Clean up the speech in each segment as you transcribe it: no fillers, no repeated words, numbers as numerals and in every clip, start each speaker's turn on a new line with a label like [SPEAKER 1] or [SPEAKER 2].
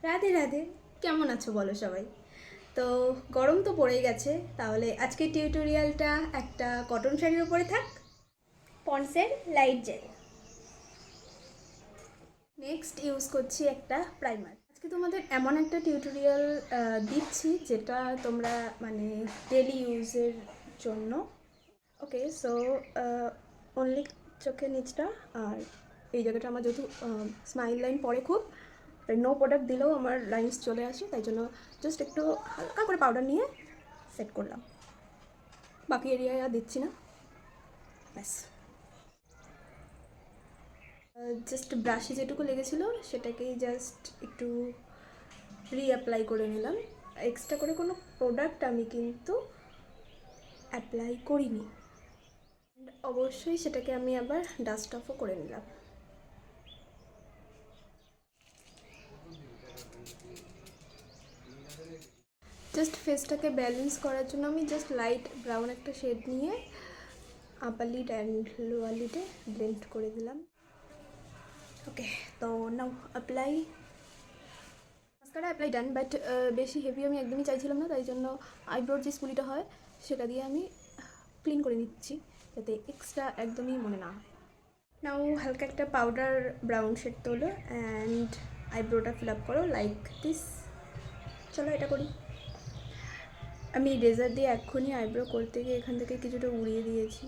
[SPEAKER 1] রাধে রাধে। কেমন আছো বলো সবাই? তো গরম তো পড়েই গেছে, তাহলে আজকে টিউটোরিয়ালটা একটা কটন শাড়ির উপরে থাক। পন্ডসের লাইট জেল। নেক্সট ইউজ করছি একটা প্রাইমার। আজকে তোমাদের এমন একটা টিউটোরিয়াল দিচ্ছি যেটা তোমরা মানে ডেলি ইউজের জন্য। ওকে, সো অনলি চোখের নিচটা আর এই জায়গাটা আমার যেহেতু স্মাইল লাইন পড়ে খুব, তাই নো প্রোডাক্ট দিলেও আমার লাইন্স চলে আসে, তাই জন্য জাস্ট একটু হালকা করে পাউডার নিয়ে সেট করলাম। বাকি এরিয়ায় আর দিচ্ছি না, ব্যাস। জাস্ট ব্রাশে যেটুকু লেগেছিলো সেটাকেই জাস্ট একটু রিঅ্যাপ্লাই করে নিলাম। এক্সট্রা করে কোনো প্রোডাক্ট আমি কিন্তু অ্যাপ্লাই করিনি। অবশ্যই সেটাকে আমি আবার ডাস্ট অফও করে নিলাম। জাস্ট ফেসটাকে ব্যালেন্স করার জন্য আমি জাস্ট লাইট ব্রাউন একটা শেড নিয়ে আপার লিড অ্যান্ড লোয়ার লিডে ব্লেন্ড করে দিলাম। ওকে, তো নাও apply mascara apply done, but বেশি হেভি আমি একদমই চাইছিলাম না, তাই জন্য আইব্রোর যে স্পুলিটা হয় সেটা দিয়ে আমি ক্লিন করে নিচ্ছি যাতে এক্সট্রা একদমই মনে না হয়। নাও হালকা একটা পাউডার ব্রাউন শেড তোলো অ্যান্ড আইব্রোটা ফিল আপ করো লাইক দিস। চলো এটা করি। আমি রেজার দিয়ে এক্ষুনি আইব্রো করতে গিয়ে এখান থেকে কিছুটা উড়িয়ে দিয়েছি।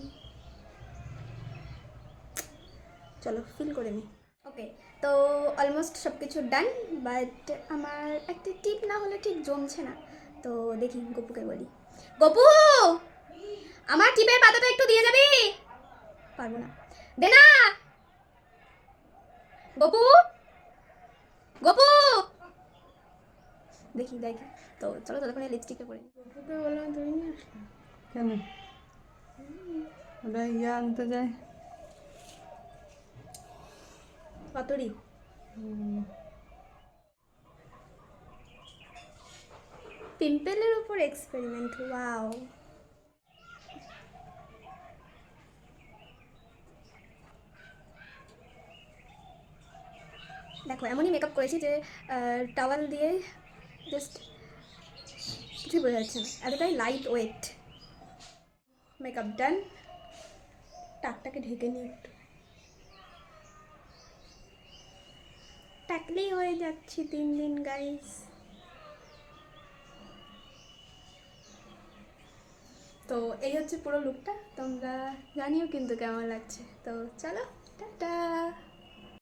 [SPEAKER 1] চলো ফিল করে নিই। ওকে, তো অলমোস্ট সব কিছু ডান, বাট আমার একটা টিপ না হলে ঠিক জমছে না। তো দেখি গপুকে বলি, গপু আমার টিপের পাতাটা একটু দিয়ে যাবি। পারবো না, দে না গপু। গপু দেখি দেখি। তো চলো ততক্ষণে লিপস্টিকটা পরে গপুকে বললাম তুমি নিয়ে আসলাম
[SPEAKER 2] কেন ওরা ইয়া আনতে যায়
[SPEAKER 1] কতরি। পিম্পলের উপর এক্সপেরিমেন্ট, ওয়াও। দেখো এমনই মেকআপ করেছি যে টাওয়াল দিয়ে জাস্ট কিছুই বোঝা যাচ্ছে না, এতটাই লাইট ওয়েট। মেকআপ ডান, টাকটাকে ঢেকে নিই একটু, টাকলেই হয়ে যাচ্ছি দিন দিন গাইস। তো এই হচ্ছে পুরো লুকটা, তোমরা জানিও কিন্তু কেমন লাগছে। তো চলো টাটা।